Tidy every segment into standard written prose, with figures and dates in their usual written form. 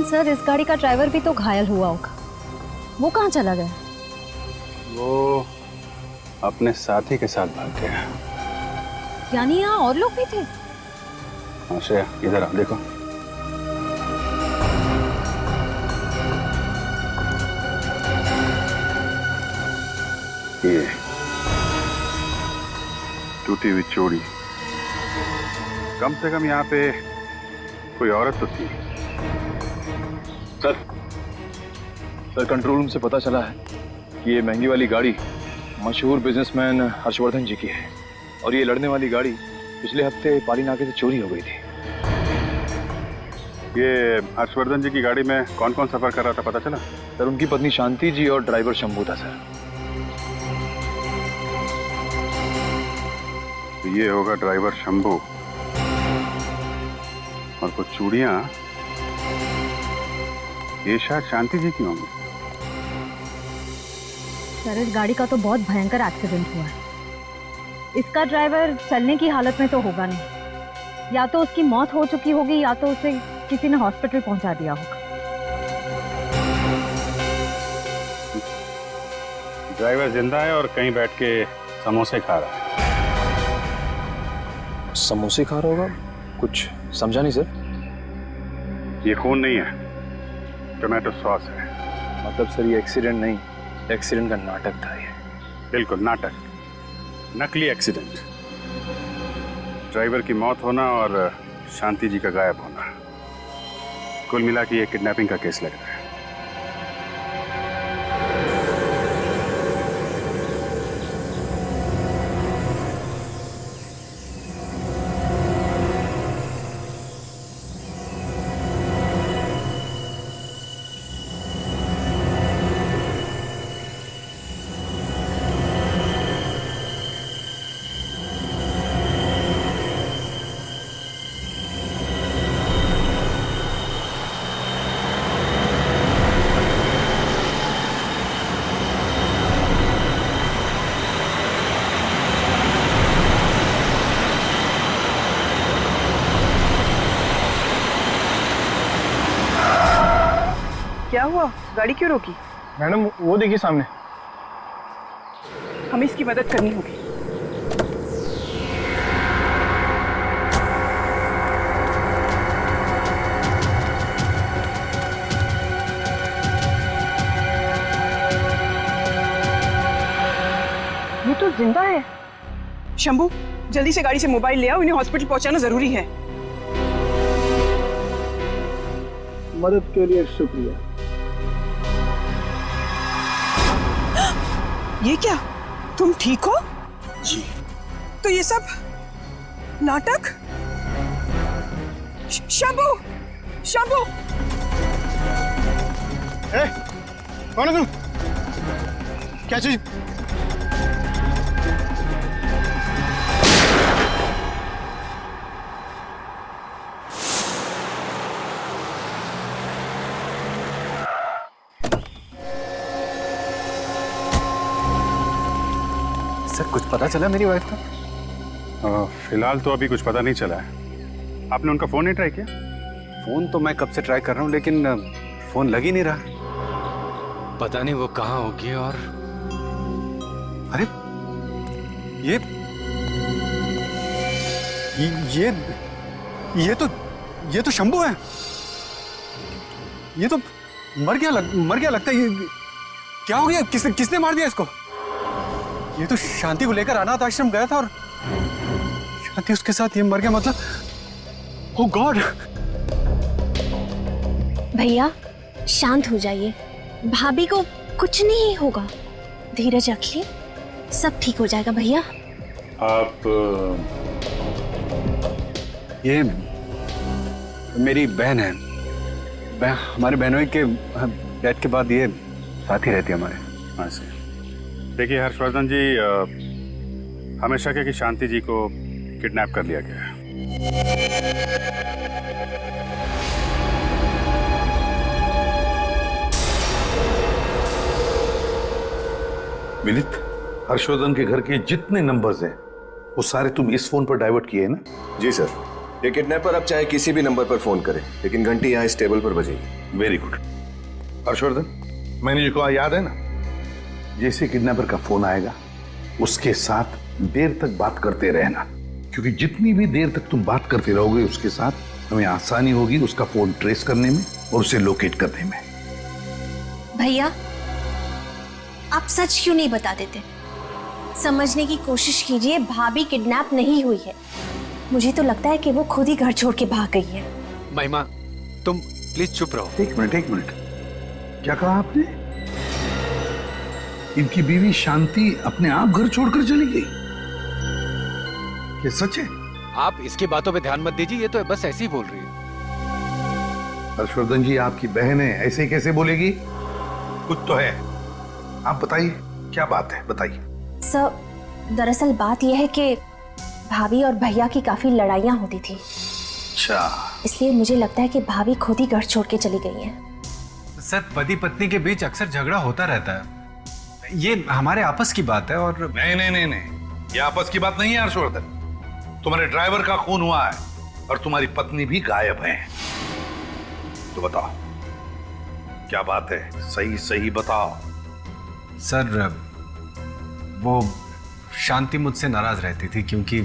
Sir इस गाड़ी का ड्राइवर भी तो घायल हुआ होगा, वो कहाँ चला गया? वो अपने साथी के साथ भाग गया। यानी यहाँ और लोग भी थे? हाँ श्रेया, इधर आ देखो। ये टूटी हुई चोरी, कम से कम यहाँ पे कोई औरत तो थी। सर कंट्रोल रूम से पता चला है कि ये महंगी वाली गाड़ी मशहूर बिजनेसमैन हर्षवर्धन जी की है और ये लड़ने वाली गाड़ी पिछले हफ्ते पाली नाके से चोरी हो गई थी। ये हर्षवर्धन जी की गाड़ी में कौन कौन सफर कर रहा था पता चला? सर उनकी पत्नी शांति जी और ड्राइवर शंभू था सर। तो ये होगा ड्राइवर शंभू और कुछ चूड़ियां ये शायद शांति जी की होंगी। सर इस गाड़ी का तो बहुत भयंकर एक्सीडेंट हुआ है। इसका ड्राइवर चलने की हालत में तो होगा नहीं, या तो उसकी मौत हो चुकी होगी या तो उसे किसी ने हॉस्पिटल पहुंचा दिया होगा। ड्राइवर जिंदा है और कहीं बैठ के समोसे खा रहा है। समोसे खा रहा होगा? कुछ समझा नहीं सर। ये खून नहीं है, टोमेटो सॉस है। मतलब सर ये एक्सीडेंट नहीं, एक्सीडेंट का नाटक था ये। बिल्कुल नाटक, नकली एक्सीडेंट। ड्राइवर की मौत होना और शांति जी का गायब होना, कुल मिला के ये किडनैपिंग का केस लग रहा है। क्या हुआ? गाड़ी क्यों रोकी? मैडम वो देखिए सामने। हमें इसकी मदद करनी होगी। ये तो जिंदा है। शंभू, जल्दी से गाड़ी से मोबाइल ले आओ, इन्हें हॉस्पिटल पहुंचाना जरूरी है। मदद के लिए शुक्रिया। ये क्या? तुम ठीक हो? जी। तो ये सब नाटक? शंभू, शंभू! कौन है तुम? क्या चीज? सर कुछ पता चला मेरी वाइफ का? फिलहाल तो अभी कुछ पता नहीं चला है। आपने उनका फोन नहीं ट्राई किया? फोन तो मैं कब से ट्राई कर रहा हूँ लेकिन फोन लग ही नहीं रहा। पता नहीं वो कहाँ होगी। और अरे ये ये तो शंभू है। ये तो मर गया लगता है। ये क्या हो गया? किसने मार दिया इसको? ये तो शांति को लेकर अनाथ आश्रम गया था और शांति उसके साथ ये मर गया। मतलब ओह गॉड। भैया शांत हो जाइए, भाभी को कुछ नहीं होगा, धीरज रखिए, सब ठीक हो जाएगा भैया। आप ये मेरी बहन है। हमारे बहनोई के डेथ के बाद ये साथ ही रहती है हमारे। हाँ से देखिए हर्षवर्धन जी, हमें शक है कि शांति जी को किडनैप कर लिया गया है। विनीत, हर्षवर्धन के घर के जितने नंबर्स हैं वो सारे तुम इस फोन पर डाइवर्ट किए हैं ना? जी सर। ये किडनैपर अब चाहे किसी भी नंबर पर फोन करे, लेकिन घंटी यहाँ इस टेबल पर बजेगी। Very good. हर्षवर्धन, मैंने जो कहा याद है ना? जैसे किडनैपर का फोन आएगा उसके साथ देर तक बात करते रहना, क्योंकि जितनी भी देर तक तुम बात करते रहोगे उसके साथ हमें आसानी होगी उसका फोन ट्रेस करने में और उसे लोकेट करने में। भैया, आप सच क्यों नहीं बता देते? समझने की कोशिश कीजिए, भाभी किडनैप नहीं हुई है। मुझे तो लगता है कि वो खुद ही घर छोड़ के भाग गई है। महिमा, तुम प्लीज चुप रहो। एक मिनट, क्या कहा आपने? इनकी बीवी शांति अपने आप घर छोड़कर चली गई? ये सच है? आप इसकी बातों पे ध्यान मत दीजिए, ये तो बस ऐसे ही बोल रही है। हर्षवर्धन जी, आपकी बहन है, ऐसे ही कैसे बोलेगी? कुछ तो है। आप बताइए क्या बात है, बताइए। सर, दरअसल बात यह है कि भाभी और भैया की काफी लड़ाइयाँ होती थी। अच्छा, इसलिए मुझे लगता है कि भाभी खुद ही घर छोड़ के चली गई हैं। सर, पति पत्नी के बीच अक्सर झगड़ा होता रहता है, ये हमारे आपस की बात है। और नहीं, ये आपस की बात नहीं है हर्षवर्धन। तुम्हारे ड्राइवर का खून हुआ है और तुम्हारी पत्नी भी गायब है। तो बताओ क्या बात है, सही बताओ। सर, वो शांति मुझसे नाराज रहती थी क्योंकि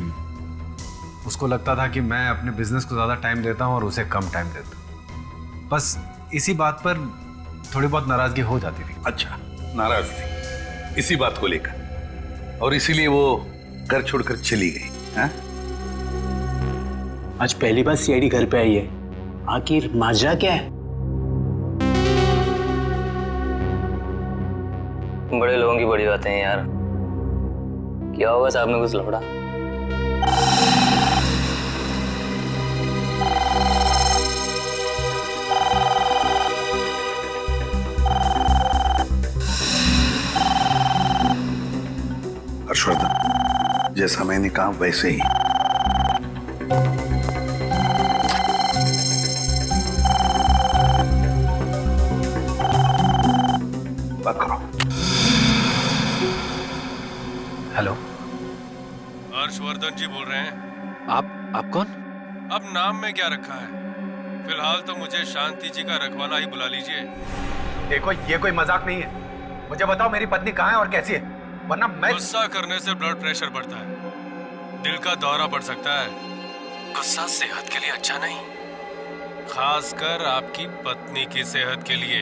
उसको लगता था कि मैं अपने बिजनेस को ज्यादा टाइम देता हूं और उसे कम टाइम देता हूं। बस इसी बात पर थोड़ी बहुत नाराजगी हो जाती थी। अच्छा, नाराज थी इसी बात को लेकर, और इसीलिए वो घर छोड़कर चली गई। हाँ? आज पहली बार सीआईडी घर पे आई है, आखिर माजरा क्या है? बड़े लोगों की बड़ी बातें हैं यार। क्या होगा साहब में कुछ लफड़ा? हर्षवर्धन, जैसा मैंने कहा वैसे ही। बात करो। हेलो, हर्षवर्धन जी बोल रहे हैं। आप कौन? अब नाम में क्या रखा है, फिलहाल तो मुझे शांति जी का रखवाला ही बुला लीजिए। देखो, ये कोई मजाक नहीं है। मुझे बताओ मेरी पत्नी कहाँ है और कैसी है, वरना मैं। गुस्सा करने से ब्लड प्रेशर बढ़ता है, दिल का दौरा पड़ सकता है। गुस्सा सेहत के लिए अच्छा नहीं, खासकर आपकी पत्नी की सेहत के लिए।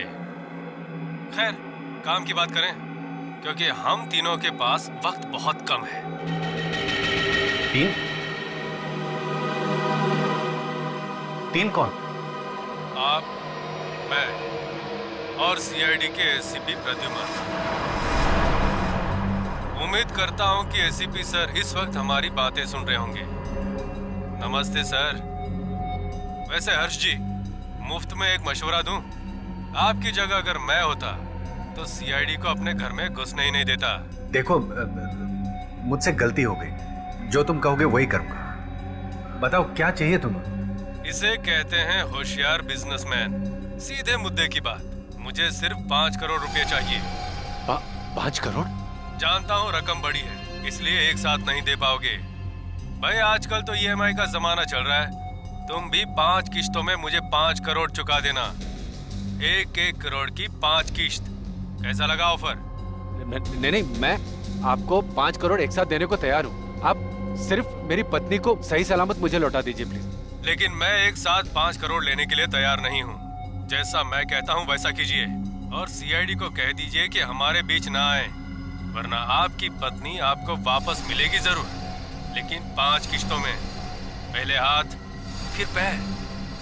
खैर, काम की बात करें, क्योंकि हम तीनों के पास वक्त बहुत कम है। तीन कौन? आप, मैं और सीआईडी के एसीपी प्रद्युमन। उम्मीद करता हूं कि एसीपी सर इस वक्त हमारी बातें सुन रहे होंगे। नमस्ते सर। वैसे हर्ष जी, मुफ्त में एक मशवरा दूं? आपकी जगह अगर मैं होता तो सीआईडी को अपने घर में घुसने ही नहीं देता। देखो, मुझसे गलती हो गई, जो तुम कहोगे वही करूंगा। बताओ क्या चाहिए तुम्हें? इसे कहते हैं होशियार बिजनेसमैन। सीधे मुद्दे की बात, मुझे सिर्फ 5 करोड़ रुपए चाहिए। 5 करोड़? जानता हूँ रकम बड़ी है, इसलिए एक साथ नहीं दे पाओगे। भाई, आजकल तो ईएमआई का जमाना चल रहा है। तुम भी 5 किश्तों में मुझे 5 करोड़ चुका देना। 1-1 करोड़ की 5 किश्त। कैसा लगा ऑफर? नहीं, मैं आपको 5 करोड़ एक साथ देने को तैयार हूँ। आप सिर्फ मेरी पत्नी को सही सलामत मुझे लौटा दीजिए प्लीज। लेकिन मैं एक साथ 5 करोड़ लेने के लिए तैयार नहीं हूँ। जैसा मैं कहता हूँ वैसा कीजिए, और सीआईडी को कह दीजिए कि हमारे बीच ना आए, वरना आपकी पत्नी आपको वापस मिलेगी जरूर, लेकिन 5 किश्तों में। पहले हाथ, फिर पैर,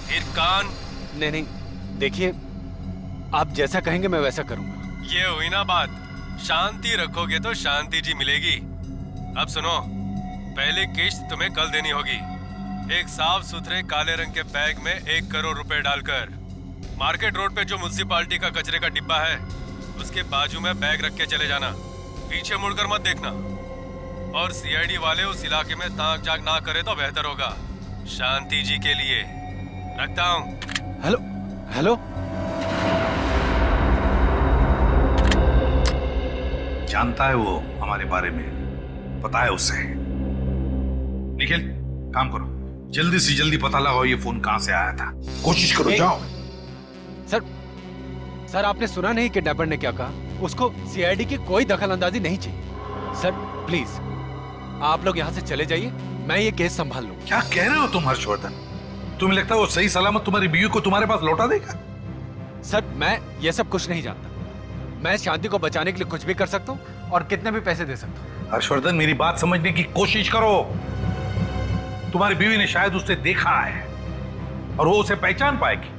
फिर कान। नहीं, देखिए, आप जैसा कहेंगे मैं वैसा करूंगा। ये हुई ना बात। शांति रखोगे तो शांति जी मिलेगी। अब सुनो, पहली किश्त तुम्हें कल देनी होगी। एक साफ सुथरे काले रंग के बैग में 1 करोड़ रुपए डालकर मार्केट रोड पे जो म्युनिसिपालिटी का कचरे का डिब्बा है उसके बाजू में बैग रख के चले जाना। पीछे मुड़कर मत देखना, और सीआईडी वाले उस इलाके में ताक झाक ना करे तो बेहतर होगा, शांति जी के लिए। रखता हूँ। हेलो, जानता है वो हमारे बारे में, पता है उसे। निखिल, काम करो, जल्दी से जल्दी पता लगाओ ये फोन कहां से आया था। कोशिश करो, जाओ। सर आपने सुना नहीं किडनैपर ने क्या कहा? उसको सीआईडी की कोई दखल अंदाजी नहीं चाहिए। सर प्लीज आप लोग यहाँ से चले जाइए, मैं ये केस संभाल लूं। क्या कह रहे हो तुम हर्षवर्धन? तुम्हें लगता है वो सही सलामत तुम्हारी बीवी को तुम्हारे पास लौटा देगा? सर मैं ये सब कुछ नहीं जानता। मैं शांति को बचाने के लिए कुछ भी कर सकता हूँ और कितने भी पैसे दे सकता हूँ। हर्षवर्धन मेरी बात समझने की कोशिश करो। तुम्हारी बीवी ने शायद उसे देखा है और वो उसे पहचान पाएगी,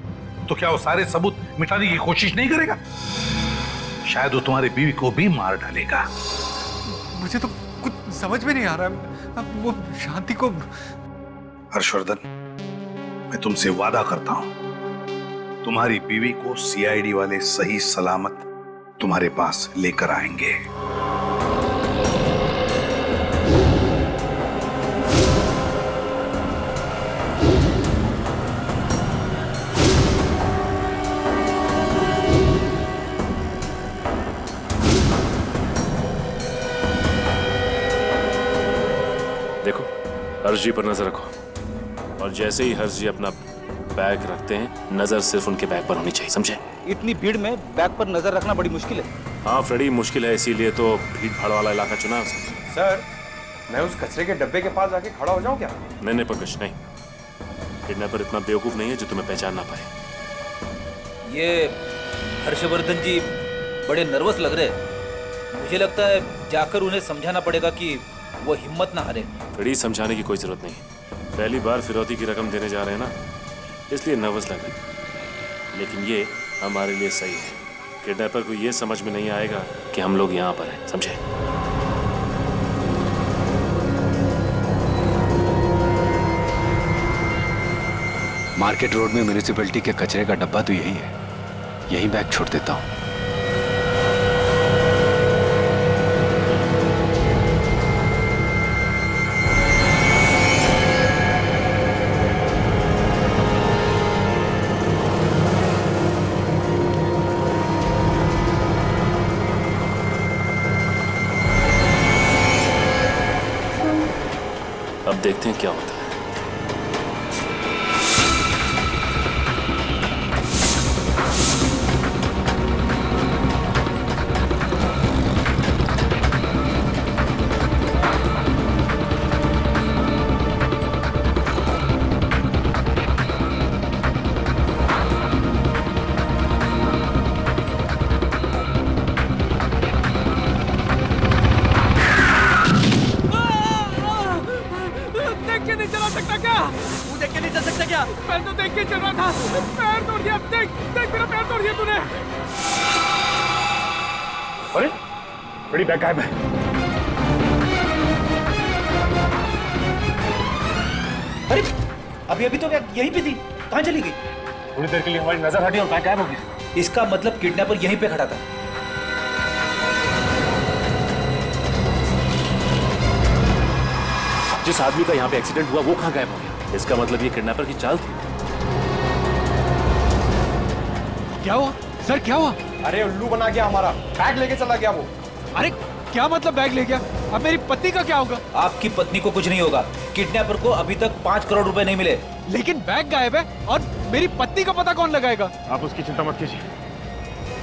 तो क्या वो सारे सबूत मिटाने की कोशिश नहीं करेगा? शायद वो तुम्हारी बीवी को भी मार डालेगा। मुझे तो कुछ समझ में नहीं आ रहा। अब वो शांति को। हर्षवर्धन, मैं तुमसे वादा करता हूं, तुम्हारी बीवी को सीआईडी वाले सही सलामत तुम्हारे पास लेकर आएंगे। देखो, हर्ष जी पर नजर रखो और जैसे ही हर्ष जी अपना बैग रखते हैं, नजर सिर्फ उनके बैग पर होनी चाहिए, समझे? इतनी भीड़ में बैग पर नजर रखना बड़ी मुश्किल है। हाँ फ्रेडी, मुश्किल है, इसीलिए तो भीड़ भाड़ वाला इलाका चुना है उसने। सर, मैं उस कचरे के डब्बे के पास जाके खड़ा हो जाऊं क्या? नहीं पंकज, नहीं। किडनैपर इतना बेवकूफ नहीं है जो तुम्हें पहचान ना पाए। ये हर्षवर्धन जी बड़े नर्वस लग रहे हैं। मुझे लगता है जाकर उन्हें समझाना पड़ेगा कि वो हिम्मत ना हारे। फ्रेडी, समझाने की कोई जरूरत नहीं। पहली बार फिरौती की रकम देने जा रहे हैं ना, इसलिए नर्वस लग रही है। लेकिन ये हमारे लिए सही है। किडनैपर को ये समझ में नहीं आएगा कि हम लोग यहाँ पर हैं, समझे? मार्केट रोड में म्यूनिसिपैलिटी के कचरे का डब्बा तो यही है, यही बैग छोड़ देता हूँ। अब देखते हैं क्या होता है। अरे बड़ी बैग गायब है। अरे अभी तो यहीं पे थी, कहाँ चली गई? थोड़ी देर के लिए हमारी नजर हटी और बैग गायब हो गया। इसका मतलब किडनैपर यहीं पे खड़ा था। जिस आदमी का यहाँ पे एक्सीडेंट हुआ वो कहाँ गायब हो गया? इसका मतलब ये किडनैपर की चाल थी। क्या हुआ सर, क्या हुआ? अरे उल्लू बना गया हमारा, बैग लेके चला गया वो। अरे क्या मतलब बैग ले गया? अब मेरी पत्नी का क्या होगा? आपकी पत्नी को कुछ नहीं होगा। किडनैपर को अभी तक 5 करोड़ रुपए नहीं मिले। लेकिन बैग गायब है और मेरी पत्नी का पता कौन लगाएगा? आप उसकी चिंता मत कीजिए,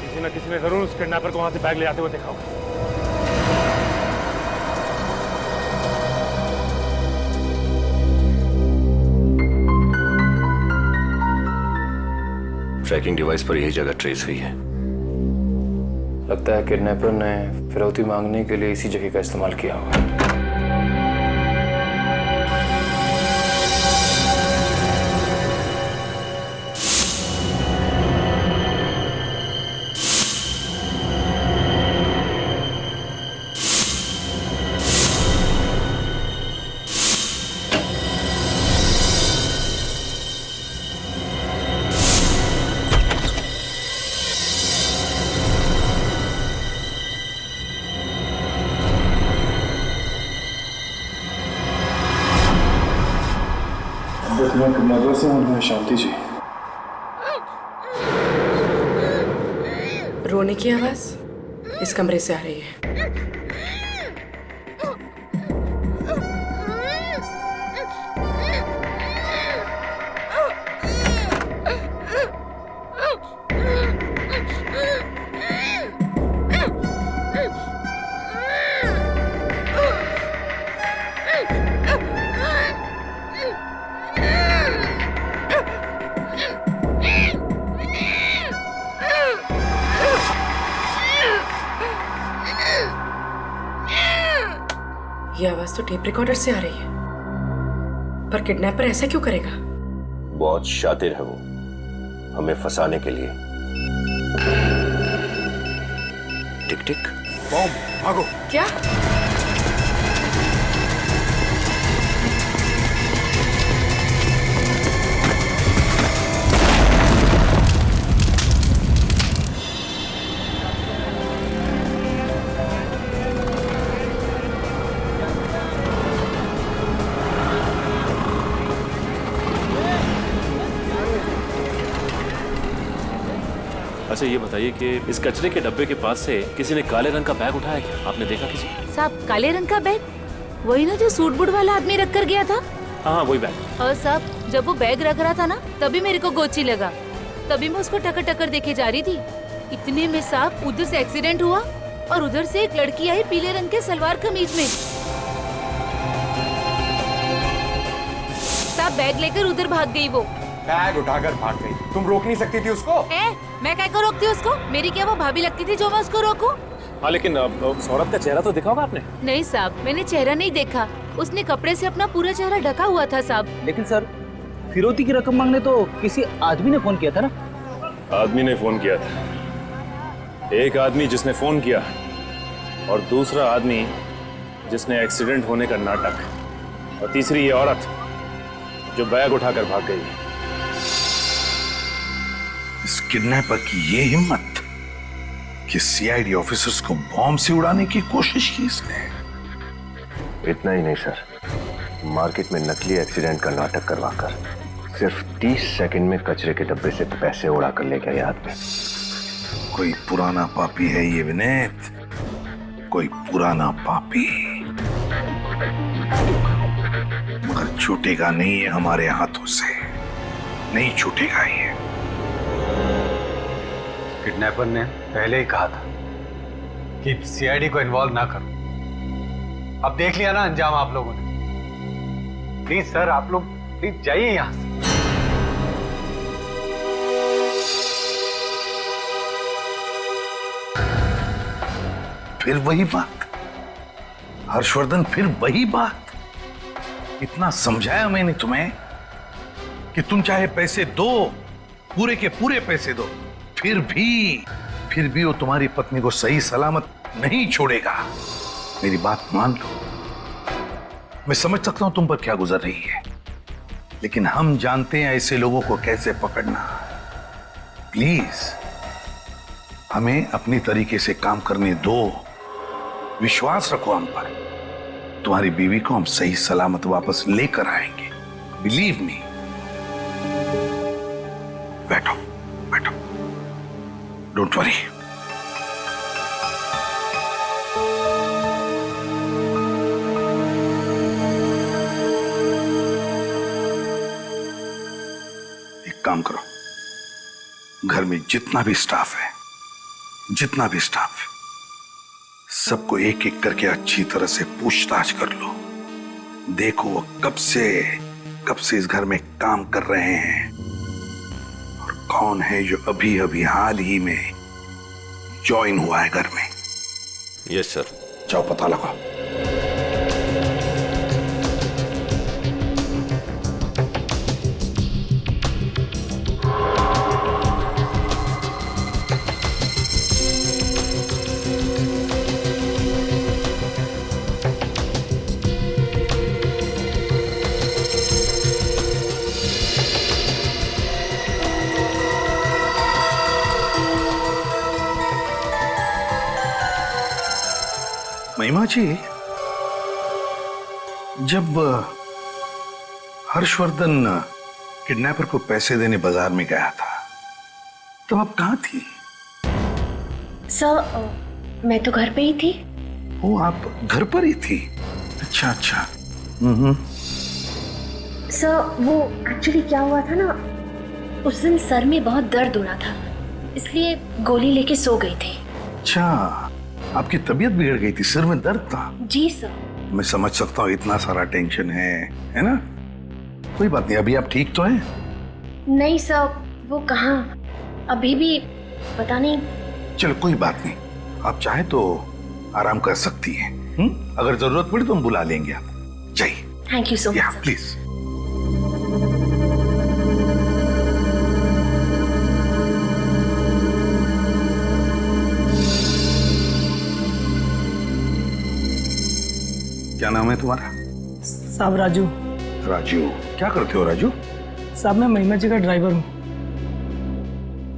किसी न किसी ने जरूर उस किडनैपर को वहां से बैग ले आते हुए देखा होगा। ट्रैकिंग डिवाइस पर यही जगह ट्रेस हुई है। लगता है किडनैपर ने फिरौती मांगने के लिए इसी जगह का इस्तेमाल किया होगा। शांति जी, रोने की आवाज इस कमरे से आ रही है। आवाज तो टेप रिकॉर्डर से आ रही है, पर किडनैपर ऐसा क्यों करेगा? बहुत शातिर है वो हमें फंसाने के लिए। टिक टिक बॉम्ब, भागो। क्या? अच्छा ये बताइए कि इस कचरे के डब्बे के पास से किसी ने काले रंग का बैग उठाया क्या? आपने देखा किसी? साहब काले रंग का बैग? वही ना जो सूट बूट वाला आदमी रख कर गया था? हाँ वही बैग। और साहब जब वो बैग रख रहा था ना तभी मेरे को गोची लगा, तभी मैं उसको टकर टकर देखे जा रही थी। इतने में साहब उधर से एक्सीडेंट हुआ और उधर से एक लड़की आई पीले रंग के सलवार कमीज में। साहब बैग लेकर उधर भाग गई वो। बैग उठाकर भाग गई, तुम रोक नहीं सकती थी उसको? मैं क्या को रोकती उसको? मेरी क्या वो भाभी लगती थी जो मैं उसको रोकूं? हाँ लेकिन औरत का चेहरा तो देखा होगा आपने? नहीं साहब मैंने चेहरा नहीं देखा, उसने कपड़े से अपना पूरा चेहरा ढका हुआ था साहब। लेकिन सर फिरौती की रकम मांगने तो किसी आदमी ने फोन किया था ना? आदमी ने फोन किया था, एक आदमी जिसने फोन किया और दूसरा आदमी जिसने एक्सीडेंट होने का नाटक, और तीसरी ये औरत जो बैग उठाकर भाग गई। इस किडनैपर की ये हिम्मत कि सीआईडी ऑफिसर्स को बॉम्ब से उड़ाने की कोशिश की इसने। इतना ही नहीं सर, मार्केट में नकली एक्सीडेंट का नाटक करवाकर सिर्फ 30 सेकंड में कचरे के डब्बे से पैसे उड़ा कर ले गया ये आदमी। कोई पुराना पापी है ये विनीत, कोई पुराना पापी, मगर छूटेगा नहीं है हमारे हाथों से, नहीं छूटेगा ये। किडनैपर ने पहले ही कहा था कि सीआईडी को इन्वॉल्व ना करो। अब देख लिया ना अंजाम आप लोगों ने। प्लीज सर, आप लोग प्लीज जाइए यहां से। फिर वही बात हर्षवर्धन, फिर वही बात। इतना समझाया मैंने तुम्हें कि तुम चाहे पैसे दो, पूरे के पूरे पैसे दो, फिर भी वो तुम्हारी पत्नी को सही सलामत नहीं छोड़ेगा। मेरी बात मान लो। मैं समझ सकता हूं तुम पर क्या गुजर रही है, लेकिन हम जानते हैं ऐसे लोगों को कैसे पकड़ना। प्लीज हमें अपनी तरीके से काम करने दो, विश्वास रखो हम पर। तुम्हारी बीवी को हम सही सलामत वापस लेकर आएंगे, बिलीव मी। बैठो बैठो, डोंट वरी। एक काम करो, घर में जितना भी स्टाफ है, सबको एक एक करके अच्छी तरह से पूछताछ कर लो। देखो वो कब से इस घर में काम कर रहे हैं और कौन है जो अभी अभी हाल ही में ज्वाइन हुआ है घर में। Yes sir. जाओ पता लगाओ। महिमा जी, जब हर्षवर्धन किडनैपर को पैसे देने बाजार में गया था तब आप कहाँ थी? सर मैं तो घर पे ही थी। ओ, आप घर पर ही थी? अच्छा अच्छा। सर वो एक्चुअली क्या हुआ था ना, उस दिन सर में बहुत दर्द हो रहा था, इसलिए गोली लेके सो गई थी। अच्छा, आपकी तबीयत बिगड़ गई थी, सिर में दर्द था? जी सर। मैं समझ सकता हूँ, इतना सारा टेंशन है ना? कोई बात नहीं, अभी आप ठीक तो हैं? नहीं सर, वो कहाँ, अभी भी पता नहीं। चलो कोई बात नहीं, आप चाहे तो आराम कर सकती हैं। अगर जरूरत पड़ी तो हम बुला लेंगे आप। जाइए। Thank you so much. Please. क्या नाम है तुम्हारा? साहब राजू। राजू। क्या करते हो राजू? साहब मैं महिमा जी का ड्राइवर हूँ।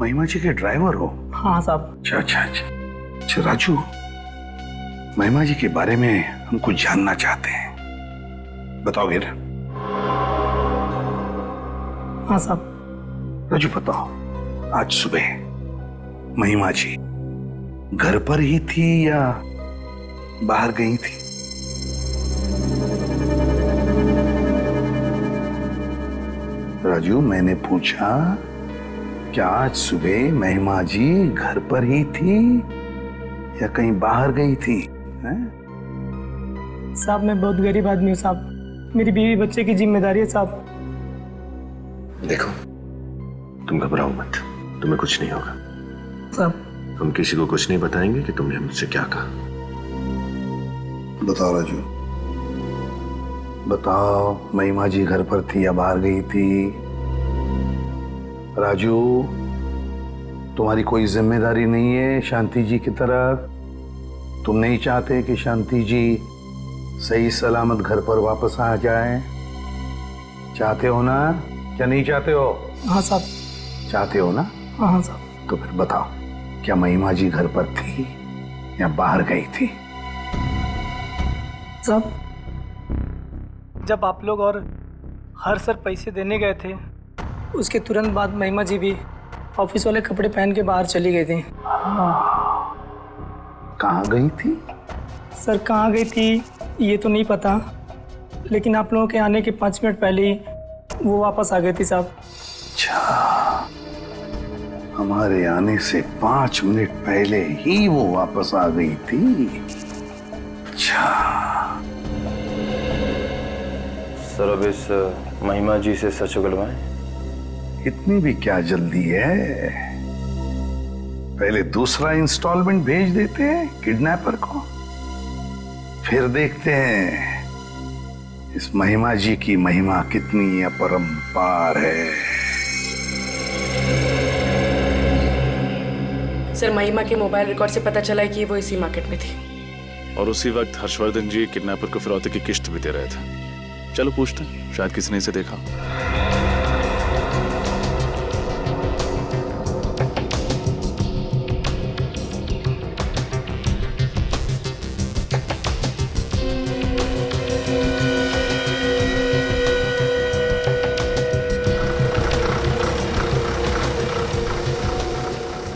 महिमा जी के ड्राइवर हो? हाँ साहब। अच्छा अच्छा अच्छा। अच्छा राजू, महिमा जी के बारे में हम कुछ जानना चाहते हैं, बताओगे ना? हाँ साहब। राजू बताओ, आज सुबह महिमा जी घर पर ही थी या बाहर गई थी? राजू, मैंने पूछा क्या आज सुबह महिमा जी घर पर ही थी या कहीं बाहर गई थी? साहब मैं बहुत गरीब आदमी हूँ साहब, मेरी बीवी बच्चे की जिम्मेदारी है साहब। देखो, तुम घबराओ मत, तुम्हें कुछ नहीं होगा साहब। हम किसी को कुछ नहीं बताएंगे कि तुमने मुझसे क्या कहा। बताओ राजू, बताओ महिमा जी घर पर थी या बाहर गई थी? राजू, तुम्हारी कोई जिम्मेदारी नहीं है शांति जी की तरफ? तुम नहीं चाहते कि शांति जी सही सलामत घर पर वापस आ जाए? चाहते हो ना, क्या नहीं चाहते हो? हाँ साहब। चाहते हो ना? हाँ साहब। तो फिर बताओ, क्या महिमा जी घर पर थी या बाहर गई थी? साहब, जब आप लोग और हर सर पैसे देने गए थे, उसके तुरंत बाद महिमा जी भी ऑफिस वाले कपड़े पहन के बाहर चली गई थी। कहाँ गई थी? सर कहाँ गई थी ये तो नहीं पता, लेकिन आप लोगों के आने के 5 मिनट पहले ही वो वापस आ गई थी साहब। अच्छा, हमारे आने से 5 मिनट पहले ही वो वापस आ गई थी। अच्छा सर, अब इस महिमा जी से सच उगलवाएं? इतनी भी क्या जल्दी है? पहले दूसरा इंस्टॉलमेंट भेज देते हैं किडनैपर को, फिर देखते हैं इस महिमा जी की महिमा कितनी अपरंपार है। सर, महिमा के मोबाइल रिकॉर्ड से पता चला है कि वो इसी मार्केट में थी। और उसी वक्त हर्षवर्धन जी किडनैपर को फिरौती की किस्त भी दे रहे थे। चलो पूछते हैं, शायद किसी ने इसे देखा।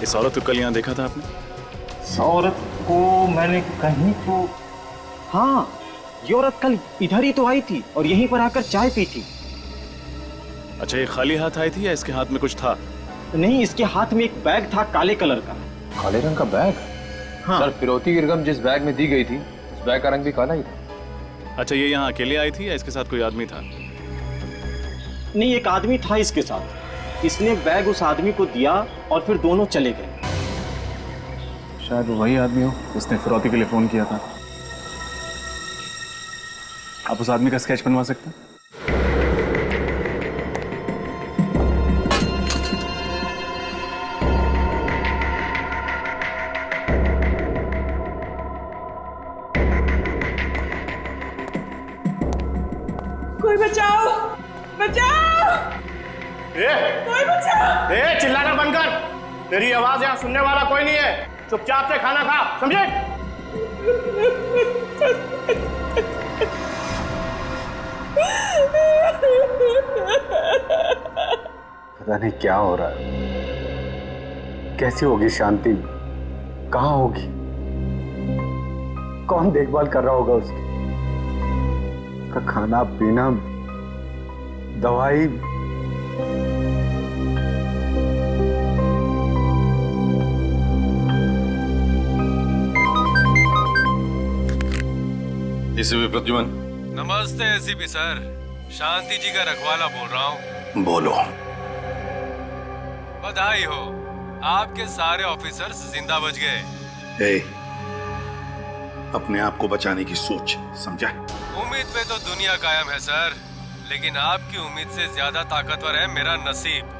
इस औरत को कल यहाँ देखा था आपने? इस औरत को मैंने कहीं तो, हाँ, ये औरत कल इधर ही तो आई थी और यहीं पर आकर चाय पी थी। अच्छा, ये खाली हाथ आई थी या इसके हाथ में कुछ था? नहीं, इसके हाथ में एक बैग था काले कलर का। काले रंग का बैग? हाँ। सर, फिरौती की रकम जिस बैग में दी गई थी, उस बैग का रंग भी काला ही था। अच्छा, ये यहाँ अकेले आई थी या इसके साथ कोई आदमी था? नहीं, एक आदमी था इसके साथ। इसने बैग उस आदमी को दिया और फिर दोनों चले गए। शायद वो वही आदमी हो जिसने फिरौती के लिए फोन किया था। आप उस आदमी का स्केच बनवा सकते हैं? कोई बचाओ, बचाओ, कोई बचाओ। चिल्लाना बंद कर, तेरी आवाज यहाँ सुनने वाला कोई नहीं है। चुपचाप से खाना खा, समझे? पता नहीं क्या हो रहा है, कैसी होगी शांति, कहाँ होगी, कौन देखभाल कर रहा होगा उसकी, उसका खाना पीना, दवाई। एसीपी प्रद्युमन। नमस्ते एसीपी सर, शांति जी का रखवाला बोल रहा हूँ। बोलो। बधाई हो, आपके सारे ऑफिसर्स जिंदा बच गए। अपने आप को बचाने की सोच, समझा? उम्मीद पे तो दुनिया कायम है सर, लेकिन आपकी उम्मीद से ज्यादा ताकतवर है मेरा नसीब।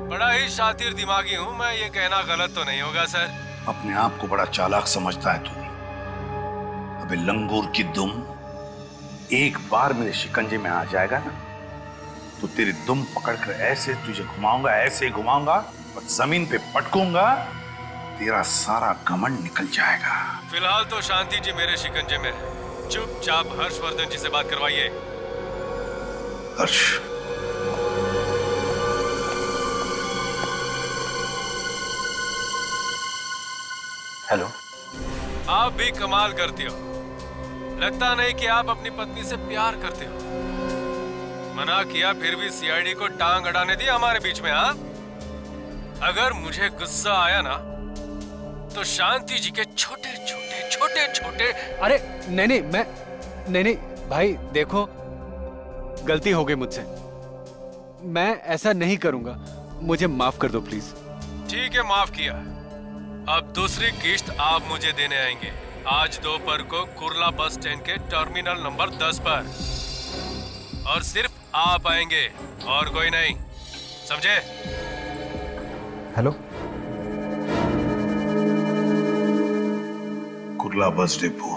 बड़ा ही शातिर दिमागी हूँ मैं, ये कहना गलत तो नहीं होगा सर? अपने आप को बड़ा चालाक समझता है तू। अबे लंगूर की दुम, एक बार मेरे शिकंजे में आ जाएगा ना तो तेरी दुम पकड़कर ऐसे तुझे घुमाऊंगा, ऐसे घुमाऊंगा और जमीन पे पटकूंगा, तेरा सारा घमंड निकल जाएगा। फिलहाल तो शांति जी मेरे शिकंजे में है। चुपचाप हर्षवर्धन जी से बात करवाइए। हर्ष, हेलो। आप भी कमाल करती हो, लगता नहीं कि आप अपनी पत्नी से प्यार करते हो। मना किया फिर भी सीआईडी को टांग अड़ाने दी हमारे बीच में। हाँ, अगर मुझे गुस्सा आया ना तो शांति जी के छोटे छोटे छोटे छोटे। अरे नहीं भाई, देखो गलती हो गई मुझसे, मैं ऐसा नहीं करूंगा, मुझे माफ कर दो प्लीज। ठीक है, माफ किया। अब दूसरी किस्त आप मुझे देने आएंगे आज दोपहर को कुर्ला बस स्टैंड के टर्मिनल नंबर 10 पर, और सिर्फ आप आएंगे और कोई नहीं, समझे? Hello, Kurla bus depot.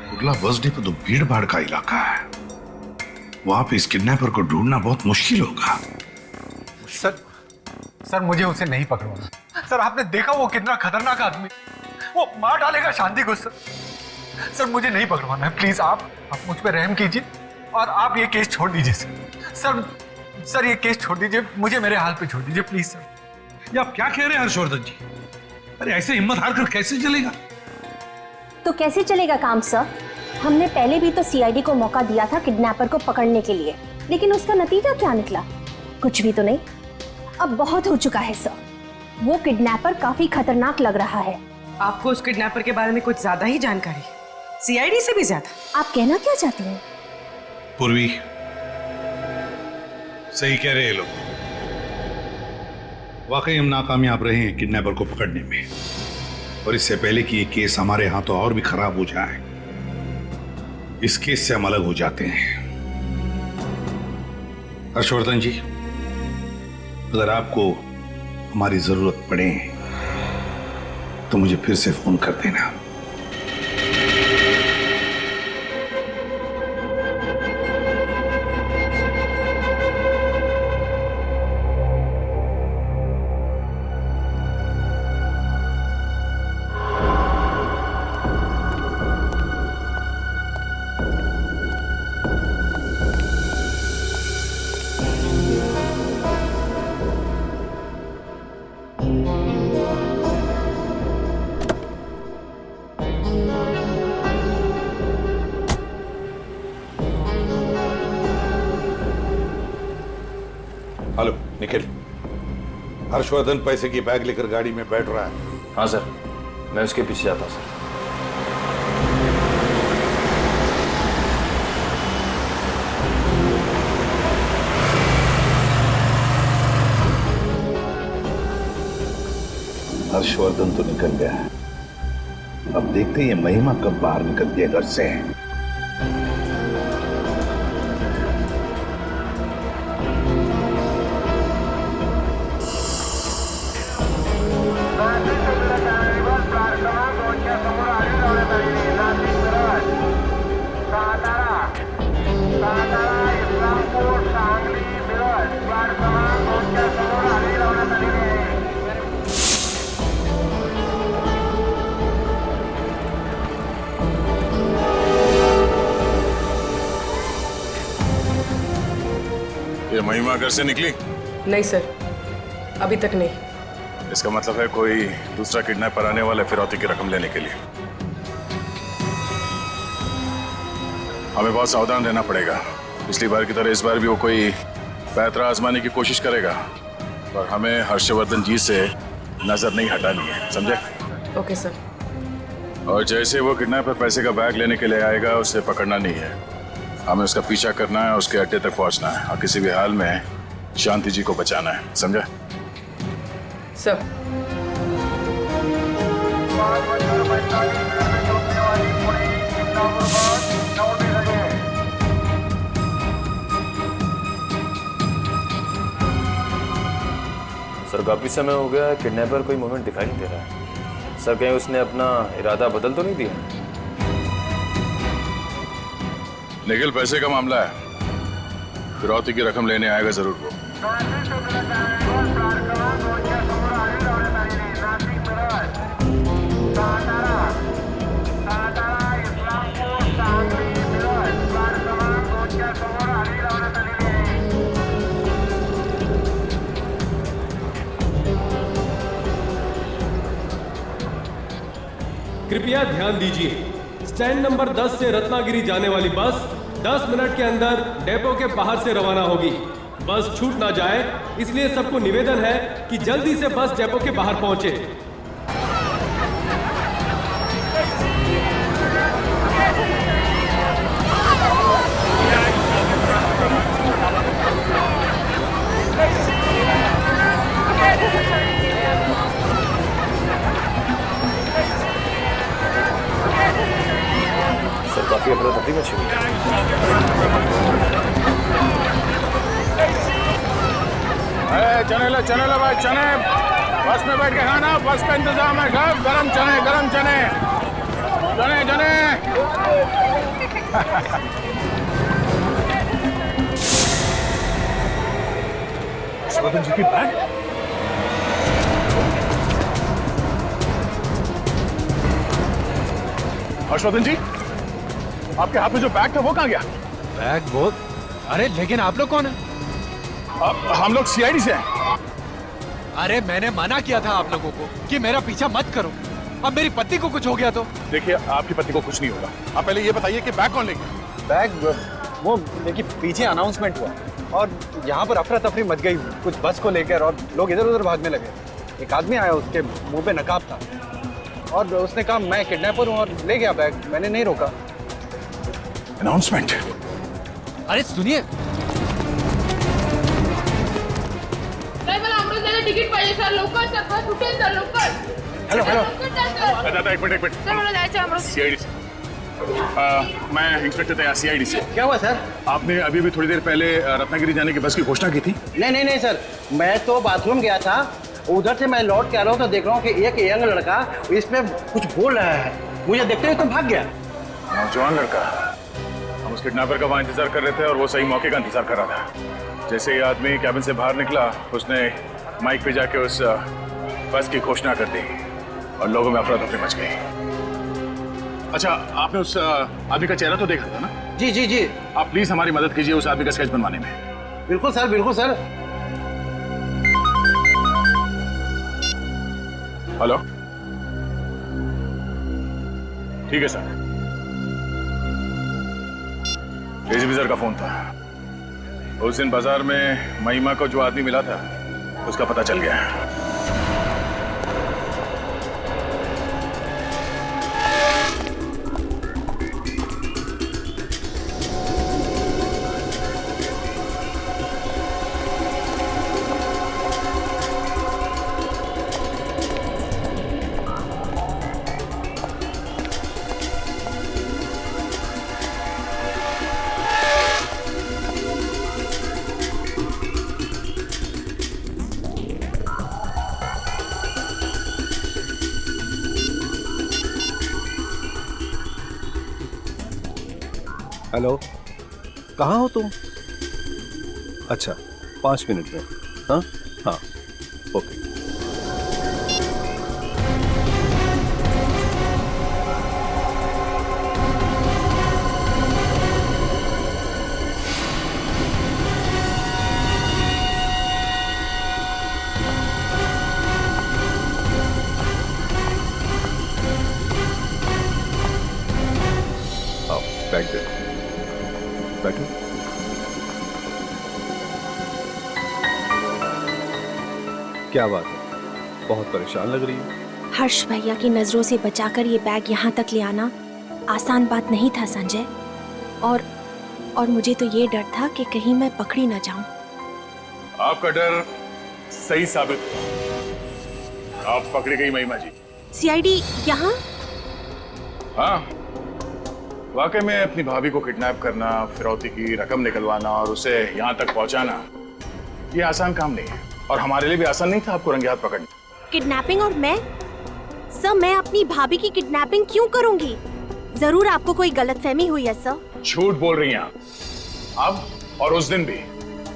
Kurla bus depot तो भीड़ भाड़ का इलाका है, वहां पे इस किडनैपर को ढूंढना बहुत मुश्किल होगा। सर मुझे उसे नहीं पकड़वाना। सर आपने देखा वो कितना खतरनाक आदमी, वो मार डालेगा शांति को। सर मुझे नहीं पकड़वाना है, प्लीज आप मुझ पे रहम कीजिए और आप ये केस छोड़ दीजिए सर ये केस छोड़ दीजिए, मुझे मेरे हाल पे छोड़ दीजिए प्लीज सर। ये आप क्या कह रहे हैं हर्षवर्धन जी? अरे ऐसे हिम्मत हार कर कैसे चलेगा? तो कैसे चलेगा काम सर? हमने पहले भी तो सीआईडी को मौका दिया था किडनैपर को पकड़ने के लिए, लेकिन उसका नतीजा क्या निकला? कुछ भी तो नहीं। अब बहुत हो चुका है सर, वो किडनैपर काफी खतरनाक लग रहा है। आपको उस किडनैपर के बारे में कुछ ज्यादा ही जानकारी, सीआईडी से भी ज्यादा। आप कहना क्या चाहते हैं? पूर्वी, सही कह रहे हैं लोग, वाकई हम नाकामयाब रहे हैं किडनैपर को पकड़ने में, और इससे पहले कि ये केस हमारे हाथों और भी खराब हो जाए, इस केस से हम अलग हो जाते हैं। हर्षवर्धन जी, अगर आपको हमारी जरूरत पड़े तो मुझे फिर से फोन कर देना। हेलो निखिल, हर्षवर्धन पैसे की बैग लेकर गाड़ी में बैठ रहा है। हाँ सर, मैं उसके पीछे जाता हूँ सर। हर्षवर्धन तो निकल गया, अब देखते हैं ये महिमा कब बाहर निकलती है घर से। ये महिमा घर से निकली? नहीं सर, अभी तक नहीं। इसका मतलब है कोई दूसरा किडनैपर आने वाला है फिरौती की रकम लेने के लिए। हमें बहुत सावधान रहना पड़ेगा। पिछली बार की तरह इस बार भी वो कोई पैतरा आजमाने की कोशिश करेगा, और हमें हर्षवर्धन जी से नजर नहीं हटानी है, समझे? Okay sir. और जैसे वो किडनैपर पैसे का बैग लेने के लिए आएगा, उसे पकड़ना नहीं है, हमें उसका पीछा करना है, उसके अड्डे तक पहुंचना है, और किसी भी हाल में शांति जी को बचाना है, समझा? सर। सर काफी समय हो गया, किडनैपर कोई मूवमेंट दिखाई नहीं दे रहा है। सर कहीं उसने अपना इरादा बदल तो नहीं दिया? निखिल पैसे का मामला है, फिरौती की रकम लेने आएगा जरूर वो। कृपया ध्यान दीजिए, स्टैंड नंबर 10 से रत्नागिरी जाने वाली बस 10 मिनट के अंदर डेपो के बाहर से रवाना होगी। बस छूट ना जाए, इसलिए सबको निवेदन है कि जल्दी से बस डेपो के बाहर पहुंचे। सर काफी अफरा तफरी मची हुई है। चने लो भाई, चने बस में बैठ के खाना, बस का इंतजाम है सब। गरम चने, गरम चने, चने चने। हर्षवर्धन जी की बैग? हर्षवर्धन जी, आपके हाथ में जो बैग था वो कहाँ गया? बैग वो? अरे लेकिन आप लोग कौन है? हम लोग सीआईडी से हैं। अरे मैंने मना किया था आप लोगों को कि मेरा पीछा मत करो। अब मेरी पत्नी को कुछ हो गया तो? देखिए आपकी पत्नी को कुछ नहीं होगा, आप पहले ये बताइए कि बैग कौन ले गया? बैग वो लेकिन पीछे अनाउंसमेंट हुआ और यहाँ पर अफरा तफरी मच गई कुछ बस को लेकर और लोग इधर उधर भागने लगे। एक आदमी आया, उसके मुंह पे नकाब था और उसने कहा मैं किडनैपर हूँ और ले गया बैग। मैंने नहीं रोका। अनाउंसमेंट? अरे सुनिए, तिकीट पाहिजे सर, लवकर सर, बस उठेल सर, लवकर। हेलो हेलो, दादा एक मिनट। सर मला जायचं आहे अमृतसर। सीआईडी से मैं इंस्पेक्टर तैयार सीआईडी से। क्या हुआ सर? आपने अभी भी थोड़ी देर पहले रत्नागिरी जाने की बस की घोषणा की थी। नहीं सर, मैं तो बाथरूम गया था, उधर से मैं लौट के आ रहा हूँ तो देख रहा हूँ कि एक यंग लड़का इसमें कुछ बोल रहा है। मुझे देखते हुए तो भाग गया। नौजवान लड़का? हम उस किडनैपर का वहाँ इंतजार कर रहे थे और वो सही मौके का इंतजार कर रहा था। जैसे ही आदमी कैबिन से बाहर निकला, उसने माइक पे जाके उस बस की घोषणा कर दी और लोगों में अफरा तफरी मच गई। अच्छा, आपने उस आदमी का चेहरा तो देखा था ना? जी। आप प्लीज हमारी मदद कीजिए उस आदमी का स्केच बनवाने में। बिल्कुल सर। हेलो, ठीक है सर। एसीपी सर का फोन था। उस दिन बाजार में महिमा को जो आदमी मिला था उसका पता चल गया। हेलो, कहाँ हो तुम? अच्छा, 5 मिनट में। हाँ, ओके। आओ, बैग दे दो। बैठो। क्या बात है, बहुत परेशान लग रही है। हर्ष भैया की नजरों से बचाकर ये बैग यहाँ तक ले आना आसान बात नहीं था संजय। और मुझे तो ये डर था कि कहीं मैं पकड़ी ना जाऊं। आपका डर सही साबित हुआ। आप पकड़ी गई महिमा जी। सीआईडी यहाँ? हाँ, वाकई में अपनी भाभी को किडनैप करना, फिरौती की रकम निकलवाना और उसे यहाँ तक पहुँचाना, ये आसान काम नहीं है और हमारे लिए भी आसान नहीं था आपको रंगे हाथ पकड़ना। किडनैपिंग और मैं? सर, मैं अपनी भाभी की किडनैपिंग क्यों करूंगी? जरूर आपको कोई गलतफहमी हुई है सर। झूठ बोल रही हैं आप। अब और उस दिन भी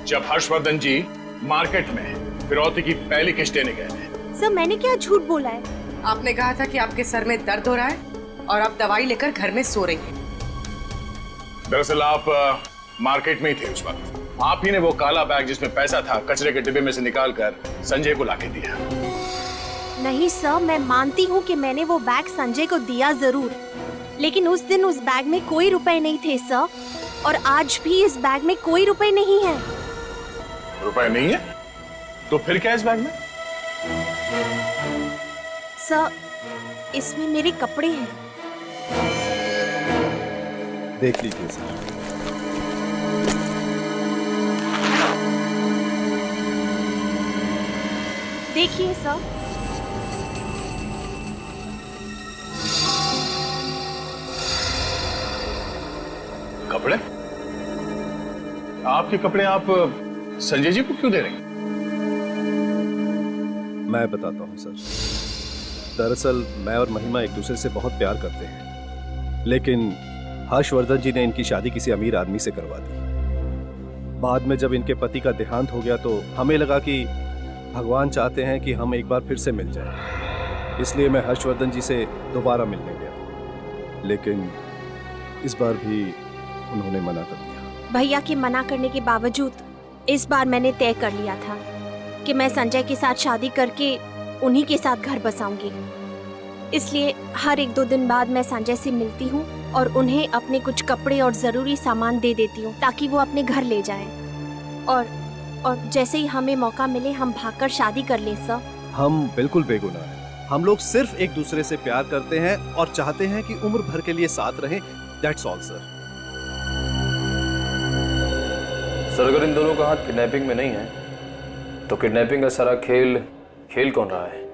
जब हर्षवर्धन जी मार्केट में फिरौती की पहली किस्त देने गए थे। सर, मैंने क्या झूठ बोला है? आपने कहा था कि आपके सर में दर्द हो रहा है और आप दवाई लेकर घर में सो रही हैं। दरअसल आप मार्केट में ही थे उस वक्त। आप ही ने वो काला बैग जिसमें पैसा था कचरे के डिब्बे में से निकालकर संजय को लाके दिया। नहीं सर, मैं मानती हूँ कि मैंने वो बैग संजय को दिया जरूर, लेकिन उस दिन उस बैग में कोई रुपए नहीं थे सर, और आज भी इस बैग में कोई रुपए नहीं है। रुपए नहीं है? तो फिर क्या इस बैग में? सर, इसमें मेरे कपड़े हैं। देख लीजिए सर। देखिए सर। कपड़े? आपके कपड़े आप संजय जी को क्यों दे रहे हैं? मैं बताता हूँ सर। दरअसल मैं और महिमा एक दूसरे से बहुत प्यार करते हैं, लेकिन हर्षवर्धन जी ने इनकी शादी किसी अमीर आदमी से करवा दी। बाद में जब इनके पति का देहांत हो गया तो हमें लगा कि भगवान चाहते हैं कि हम एक बार फिर से मिल जाएं। इसलिए मैं हर्षवर्धन जी से दोबारा मिलने गया, लेकिन इस बार भी उन्होंने मना कर दिया। भैया के मना करने के बावजूद इस बार मैंने तय कर लिया था कि मैं संजय के साथ शादी करके उन्हीं के साथ घर बसाऊंगी। इसलिए हर 1-2 दिन बाद मैं संजय से मिलती हूँ और उन्हें अपने कुछ कपड़े और जरूरी सामान दे देती हूँ ताकि वो अपने घर ले जाएं। और जैसे ही हमें मौका मिले हम भागकर शादी कर लें सर। हम बिल्कुल बेगुनाह हैं। हम लोग सिर्फ एक दूसरे से प्यार करते हैं और चाहते हैं कि उम्र भर के लिए साथ रहें। That's all sir. सर, अगर इन दोनों का हाथ किडनैपिंग में नहीं है तो किडनैपिंग का सारा खेल कौन रहा है?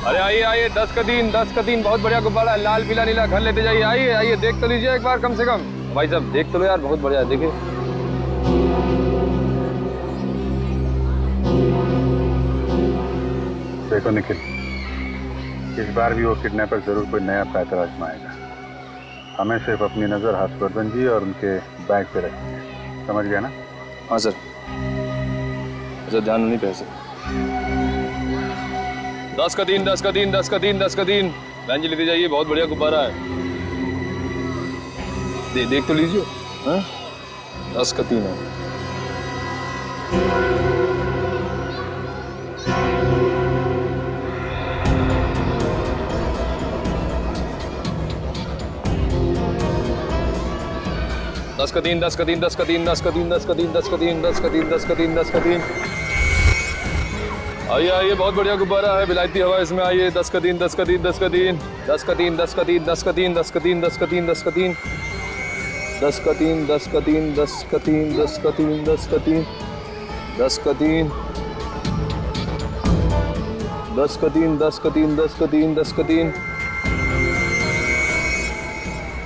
अरे आइए आइए, 10 का दिन बहुत बढ़िया गुब्बारा है, लाल पीला नीला, घर लेते जाइए। आइए आइए, देख तो लीजिए एक बार कम से कम। भाई साहब देख तो लो यार, बहुत बढ़िया है, देखिए। देखो निखिल, इस बार भी वो किडनैपर जरूर कोई नया पैतरा आजमाएगा। हमें सिर्फ अपनी नजर हर्षवर्धन जी और उनके बैग पे रखनी है, समझ गया ना? हाँ सर। अच्छा, ध्यान नहीं पैसे। 10 का दिन बहन जी लेते जाइए, बहुत बढ़िया गुब्बारा है। देख तो लीजिए। हाँ, 10 का 3 है। आइए आइए, बहुत बढ़िया गुब्बारा है, विलायती हवा इसमें। आइए, 10 का दिन।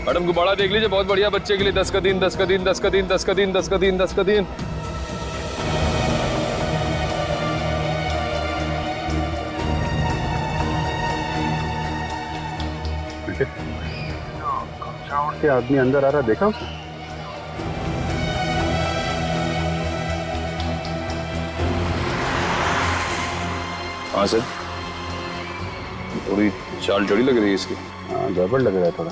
मैडम गुब्बारा देख लीजिए, बहुत बढ़िया बच्चे के लिए। 10 का दिन। के आदमी अंदर आ रहा, देखा उसने? हाँ सर, थोड़ी चाल चौड़ी लग रही है इसकी। हाँ, गड़बड़ लग रहा है थोड़ा।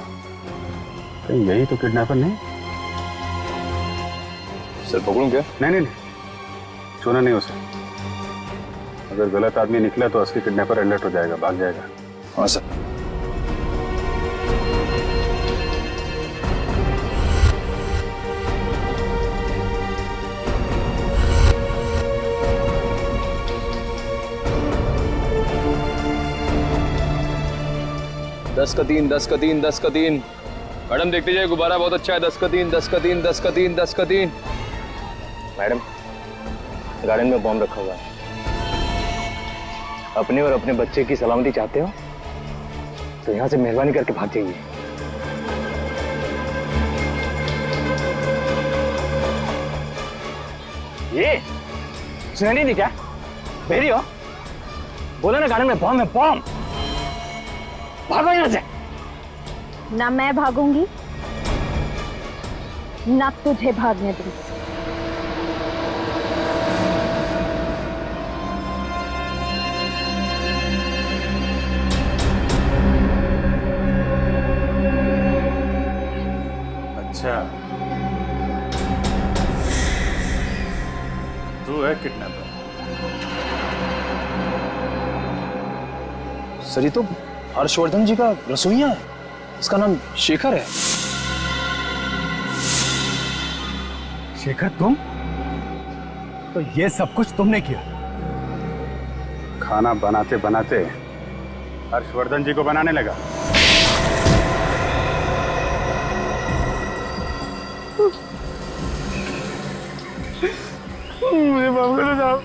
कहीं यही तो किडनैपर नहीं? सर पकड़ूं क्या? नहीं, छूना नहीं उसे। अगर गलत आदमी निकला तो असली किडनैपर अलर्ट हो जाएगा, भाग जाएगा। हाँ सर। 10 का 3, 10 का 3, 10 का 3। मैडम देखते जाइए, गुब्बारा बहुत अच्छा है। 10 का 3, 10 का 3, 10 का 3, 10 का 3। मैडम, गार्डन में बॉम्ब रखा हुआ है। अपने और अपने बच्चे की सलामती चाहते हो तो यहाँ से मेहरबानी करके भाग जाइए। ये सुनाई नहीं क्या? बेरी हो? बोला ना गार्डन में बॉम्ब है, बॉम्ब। भागो यहाँ से। ना मैं भागूंगी ना तुझे भागने दूंगी। अच्छा, तू है किडनैपर? सर ये तो हर्षवर्धन जी का रसोइया है। इसका नाम शेखर है। शेखर तुम? तो ये सब कुछ तुमने किया? खाना बनाते बनाते हर्षवर्धन जी को बनाने लगा। मुझे माफ करो साहब।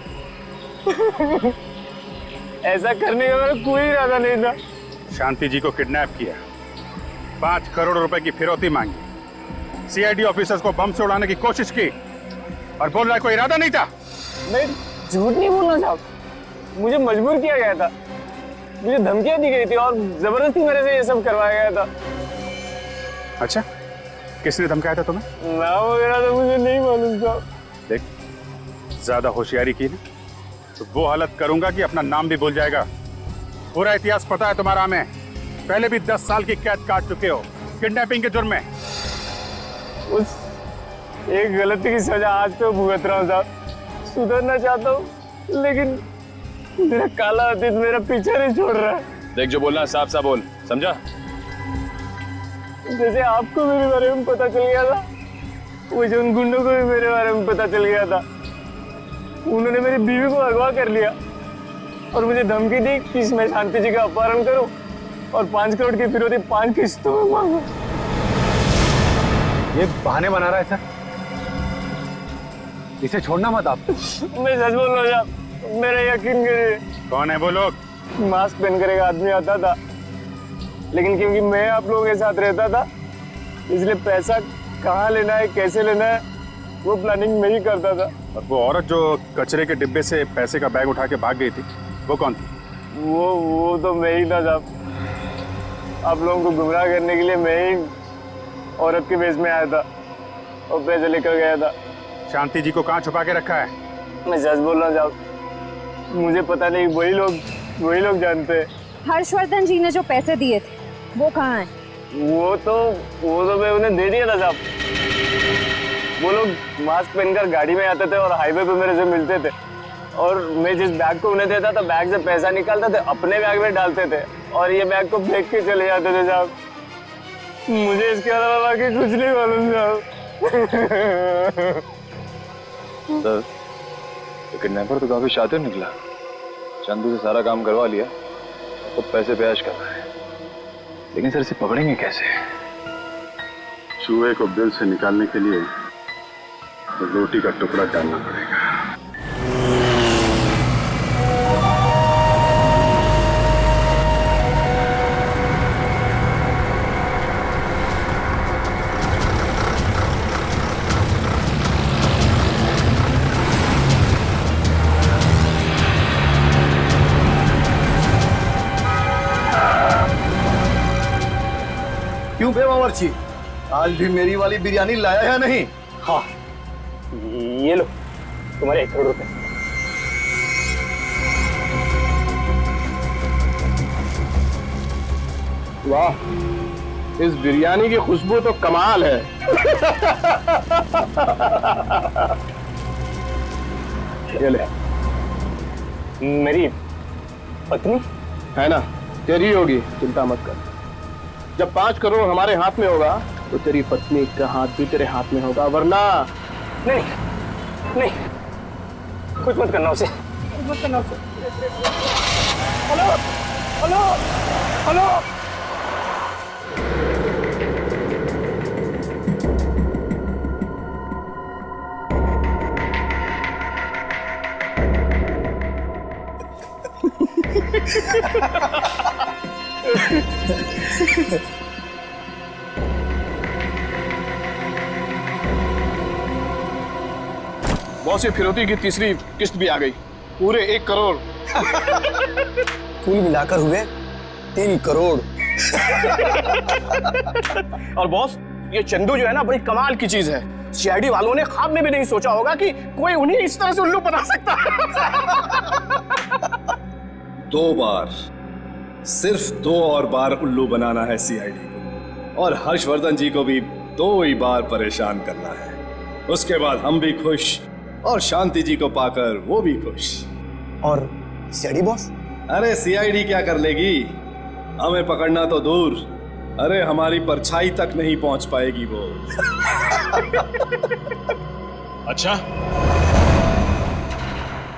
ऐसा करने का मेरा कोई इरादा नहीं था। शांति जी को किडनैप किया, 5 करोड़ रुपए की फिरौती मांगी, सीआईडी ऑफिसर्स को बम से उड़ाने की कोशिश की और बोल रहा है कोई इरादा नहीं था। मैं झूठ नहीं बोल रहा साहब, मुझे मजबूर किया गया था। मुझे धमकियां दी गई थी और जबरदस्ती मेरे से ये सब करवाया गया था। अच्छा, किसने धमकाया था तुम्हें? नाम वगैरह तो मुझे नहीं मालूम था। देख, ज्यादा होशियारी की ना तो वो हालत करूंगा कि अपना नाम भी भूल जाएगा। पूरा इतिहास पता है तुम्हारा हमें। पहले भी 10 साल की कैद काट चुके हो किडनैपिंग के जुर्म में। उस एक गलती की सजा आज तो भुगत रहा हूँ साहब। सुधरना चाहता हूँ लेकिन मेरा काला अतीत मेरा पीछे नहीं छोड़ रहा है। देख, जो बोलना साफ साफ बोल, समझा? जैसे आपको मेरे बारे में पता चल गया था, वैसे उन गुंडों को भी मेरे बारे में पता चल गया था। उन्होंने मेरी बीवी को अगवा कर लिया और मुझे धमकी दी कि मैं शांति जी का अपहरण करूं और 5 करोड़ की फिरौती 5 किस्तों में मांगू। ये बहाने बना रहा है सर। इसे छोड़ना मत आप। मैं सच बोल रहा हूँ, मेरा यकीन करिए। कौन है वो लोग? मास्क पहन कर एक आदमी आता था, लेकिन क्योंकि मैं आप लोगों के साथ रहता था इसलिए पैसा कहाँ लेना है, कैसे लेना है, वो प्लानिंग मैं ही करता था। और वो औरत जो कचरे के डिब्बे से पैसे का बैग उठा के भाग गई थी, वो कौन थी? वो तो मैं ही था साहब। आप लोगों को गुमराह करने के लिए मैं ही औरत के भेष में आया था और पैसे लेकर गया था। शांति जी को कहाँ छुपा के रखा है? मैं सच बोल रहा हूँ साहब, मुझे पता नहीं, वही लोग जानते हैं। हर्षवर्धन जी ने जो पैसे दिए थे वो कहाँ है? वो तो मैं उन्हें दे दिया था साहब। वो लोग मास्क पहनकर गाड़ी में आते थे और हाईवे पे मेरे से मिलते थे और मैं जिस बैग को उन्हें देता था बैग से पैसा निकालते थे, अपने बैग में डालते थे और ये बैग को फेंक के चले जाते थे साहब। मुझे इसके अलावा बाकी कुछ नहीं मालूम साहब। सर, तो किडनैपर तो काफी शातिर निकला। चंदू से सारा काम करवा लिया तो पैसे पे ऐश कर रहा है, लेकिन सर इसे पकड़ेंगे कैसे? चूहे को बिल से निकालने के लिए तो रोटी का टुकड़ा डालना पड़ेगा। क्यों बेबावर्ची, आज भी मेरी वाली बिरयानी लाया या नहीं? हाँ, ये लो तुम्हारे 1 करोड़ रुपए। वाह, इस बिरयानी की खुशबू तो कमाल है। ये ले, मेरी पत्नी है ना, तेरी होगी, चिंता मत कर। जब 5 करोड़ हमारे हाथ में होगा तो तेरी पत्नी का हाथ भी तेरे हाथ में होगा, वरना नहीं, कुछ मत करना उसे, कुछ मत करना उसे। हेलो हेलो हेलो बॉस, ये फिरौती की तीसरी किस्त भी आ गई, पूरे 1 करोड़। कुल मिलाकर हुए 3 करोड़। और बॉस, ये चंदू जो है ना, बड़ी कमाल की चीज है। सीआईडी वालों ने ख्वाब में भी नहीं सोचा होगा कि कोई उन्हें इस तरह से उल्लू बना सकता है। 2 बार, सिर्फ 2 और बार उल्लू बनाना है सीआईडी को, और हर्षवर्धन जी को भी 2 ही बार परेशान करना है। उसके बाद हम भी खुश, और शांति जी को पाकर वो भी खुश। और सीआईडी बॉस? अरे सीआईडी क्या कर लेगी, हमें पकड़ना तो दूर, अरे हमारी परछाई तक नहीं पहुंच पाएगी वो। अच्छा,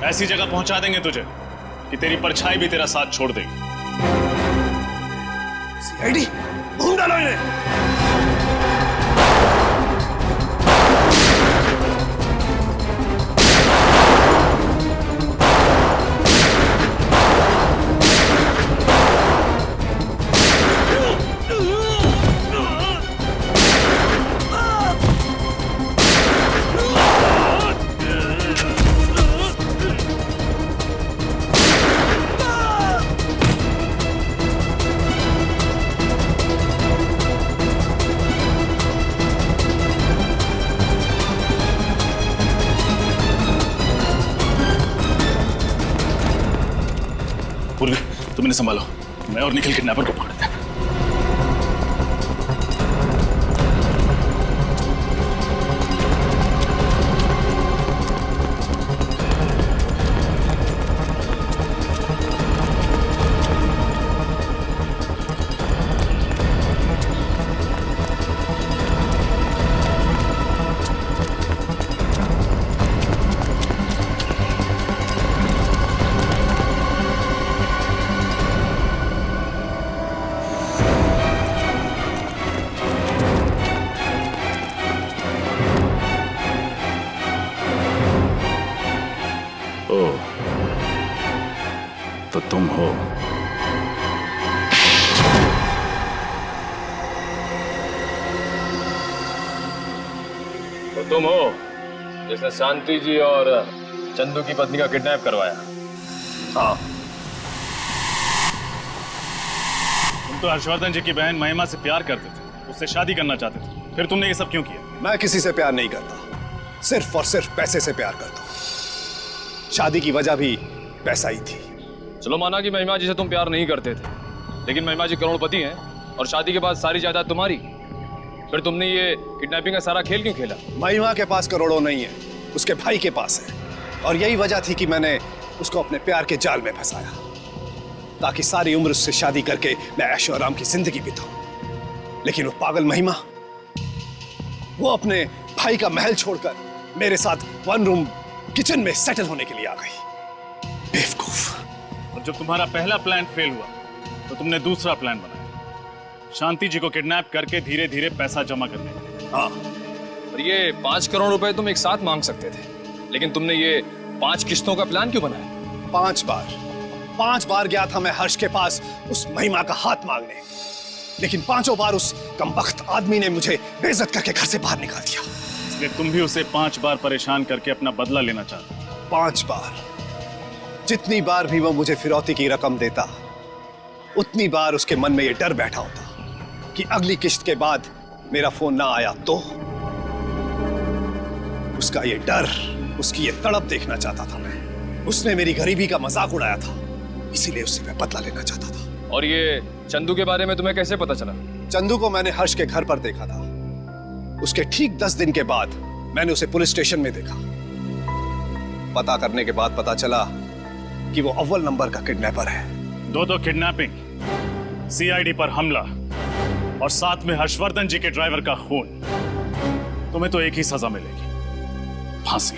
ऐसी जगह पहुंचा देंगे तुझे कि तेरी परछाई भी तेरा साथ छोड़ देगी। सीआईडी, ढूंढ डालो इन्हें। पूर्वी, तुम इन्हें संभालो, मैं और निखिल किडनैपर को पकड़ते हैं। तो तुम हो। तो तुम हो जिसने शांति जी और चंदू की पत्नी का किडनैप करवाया? हाँ। तुम तो हर्षवर्धन जी की बहन महिमा से प्यार करते थे, उससे शादी करना चाहते थे, फिर तुमने ये सब क्यों किया? मैं किसी से प्यार नहीं करता, सिर्फ और सिर्फ पैसे से प्यार करता हूँ। शादी की वजह भी पैसा ही थी। चलो माना कि महिमा जी से तुम प्यार नहीं करते थे, लेकिन महिमा जी करोड़पति हैं और शादी के बाद सारी जायदाद तुम्हारी, फिर तुमने ये किडनैपिंग का सारा खेल क्यों खेला? महिमा के पास करोड़ों नहीं है, उसके भाई के पास है, और यही वजह थी कि मैंने उसको अपने प्यार के जाल में फंसाया, ताकि सारी उम्र उससे शादी करके मैं ऐशो आराम की जिंदगी बिताऊं। लेकिन वो पागल महिमा, वो अपने भाई का महल छोड़कर मेरे साथ 1 रूम किचन में सेटल होने के लिए आ गई। बेवकूफ। और जब तुम्हारा पहला प्लान फेल हुआ तो तुमने दूसरा प्लान बनाया, शांति जी को किडनैप करके धीरे धीरे पैसा जमा करने का। हाँ, और ये 5 करोड़ रुपए तुम एक साथ मांग सकते थे, लेकिन तुमने ये 5 किस्तों का प्लान क्यों बनाया? 5 बार गया था मैं हर्ष के पास उस महिमा का हाथ मांगने, लेकिन 5 बार उस कमबख्त आदमी ने मुझे बेइज्जत करके घर से बाहर निकाल दिया। इसलिए तुम भी उसे 5 बार परेशान करके अपना बदला लेना चाहते थे। 5 बार। जितनी बार भी वो मुझे फिरौती की रकम देता, उतनी बार उसके मन में ये डर बैठा होता कि अगली किस्त के बाद मेरा फोन ना आया तो। उसका ये डर, उसकी ये तड़प देखना चाहता था मैं। उसने मेरी गरीबी का मजाक उड़ाया था, इसीलिए उससे मैं बदला लेना चाहता था। और ये चंदू के बारे में तुम्हें कैसे पता चला? चंदू को मैंने हर्ष के घर पर देखा था। उसके ठीक 10 दिन के बाद मैंने उसे पुलिस स्टेशन में देखा। पता करने के बाद पता चला कि वो अव्वल नंबर का किडनैपर है। 2 किडनैपिंग, सीआईडी पर हमला और साथ में हर्षवर्धन जी के ड्राइवर का खून। तुम्हें तो एक ही सजा मिलेगी, फांसी।